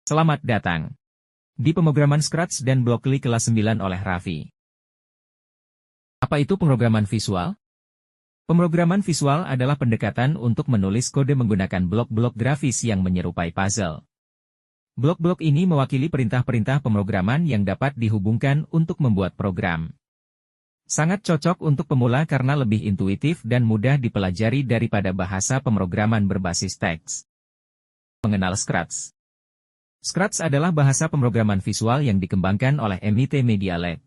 Selamat datang di pemrograman Scratch dan Blockly kelas 9 oleh Raffi. Apa itu pemrograman visual? Pemrograman visual adalah pendekatan untuk menulis kode menggunakan blok-blok grafis yang menyerupai puzzle. Blok-blok ini mewakili perintah-perintah pemrograman yang dapat dihubungkan untuk membuat program. Sangat cocok untuk pemula karena lebih intuitif dan mudah dipelajari daripada bahasa pemrograman berbasis teks. Mengenal Scratch. Scratch adalah bahasa pemrograman visual yang dikembangkan oleh MIT Media Lab.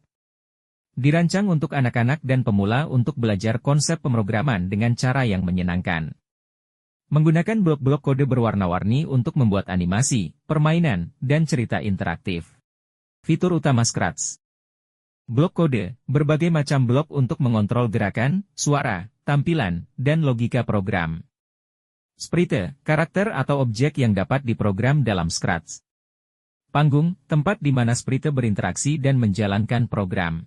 Dirancang untuk anak-anak dan pemula untuk belajar konsep pemrograman dengan cara yang menyenangkan. Menggunakan blok-blok kode berwarna-warni untuk membuat animasi, permainan, dan cerita interaktif. Fitur utama Scratch. Blok kode, berbagai macam blok untuk mengontrol gerakan, suara, tampilan, dan logika program. Sprite, karakter atau objek yang dapat diprogram dalam Scratch. Panggung, tempat di mana sprite berinteraksi dan menjalankan program.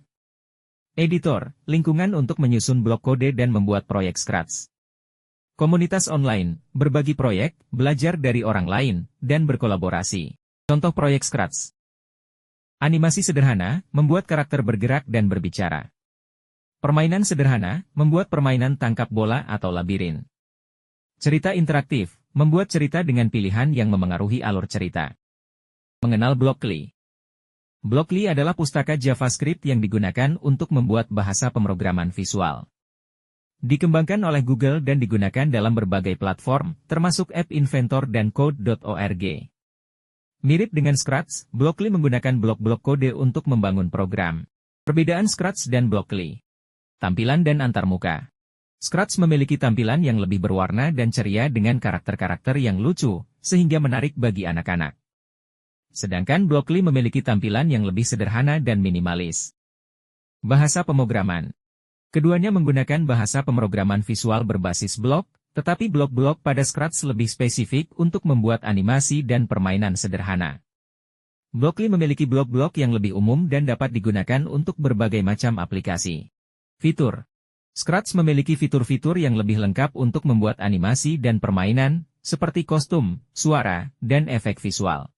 Editor, lingkungan untuk menyusun blok kode dan membuat proyek Scratch. Komunitas online, berbagi proyek, belajar dari orang lain, dan berkolaborasi. Contoh proyek Scratch. Animasi sederhana, membuat karakter bergerak dan berbicara. Permainan sederhana, membuat permainan tangkap bola atau labirin. Cerita interaktif, membuat cerita dengan pilihan yang memengaruhi alur cerita. Mengenal Blockly. Blockly adalah pustaka JavaScript yang digunakan untuk membuat bahasa pemrograman visual. Dikembangkan oleh Google dan digunakan dalam berbagai platform, termasuk App Inventor dan Code.org. Mirip dengan Scratch, Blockly menggunakan blok-blok kode untuk membangun program. Perbedaan Scratch dan Blockly. Tampilan dan antarmuka. Scratch memiliki tampilan yang lebih berwarna dan ceria dengan karakter-karakter yang lucu, sehingga menarik bagi anak-anak. Sedangkan Blockly memiliki tampilan yang lebih sederhana dan minimalis. Bahasa pemrograman. Keduanya menggunakan bahasa pemrograman visual berbasis blok, tetapi blok-blok pada Scratch lebih spesifik untuk membuat animasi dan permainan sederhana. Blockly memiliki blok-blok yang lebih umum dan dapat digunakan untuk berbagai macam aplikasi. Fitur. Scratch memiliki fitur-fitur yang lebih lengkap untuk membuat animasi dan permainan, seperti kostum, suara, dan efek visual.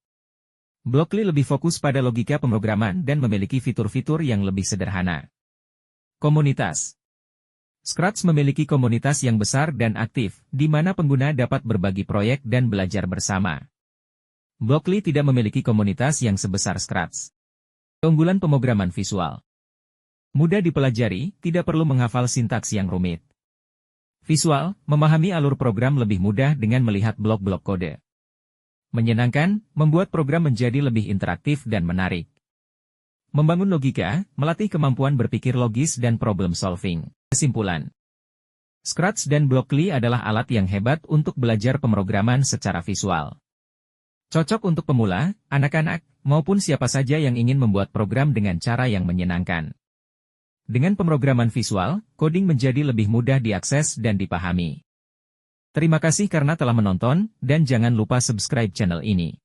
Blockly lebih fokus pada logika pemrograman dan memiliki fitur-fitur yang lebih sederhana. Komunitas. Scratch memiliki komunitas yang besar dan aktif, di mana pengguna dapat berbagi proyek dan belajar bersama. Blockly tidak memiliki komunitas yang sebesar Scratch. Keunggulan pemrograman visual. Mudah dipelajari, tidak perlu menghafal sintaks yang rumit. Visual, memahami alur program lebih mudah dengan melihat blok-blok kode. Menyenangkan, membuat program menjadi lebih interaktif dan menarik. Membangun logika, melatih kemampuan berpikir logis dan problem solving. Kesimpulan. Scratch dan Blockly adalah alat yang hebat untuk belajar pemrograman secara visual. Cocok untuk pemula, anak-anak, maupun siapa saja yang ingin membuat program dengan cara yang menyenangkan. Dengan pemrograman visual, coding menjadi lebih mudah diakses dan dipahami. Terima kasih karena telah menonton, dan jangan lupa subscribe channel ini.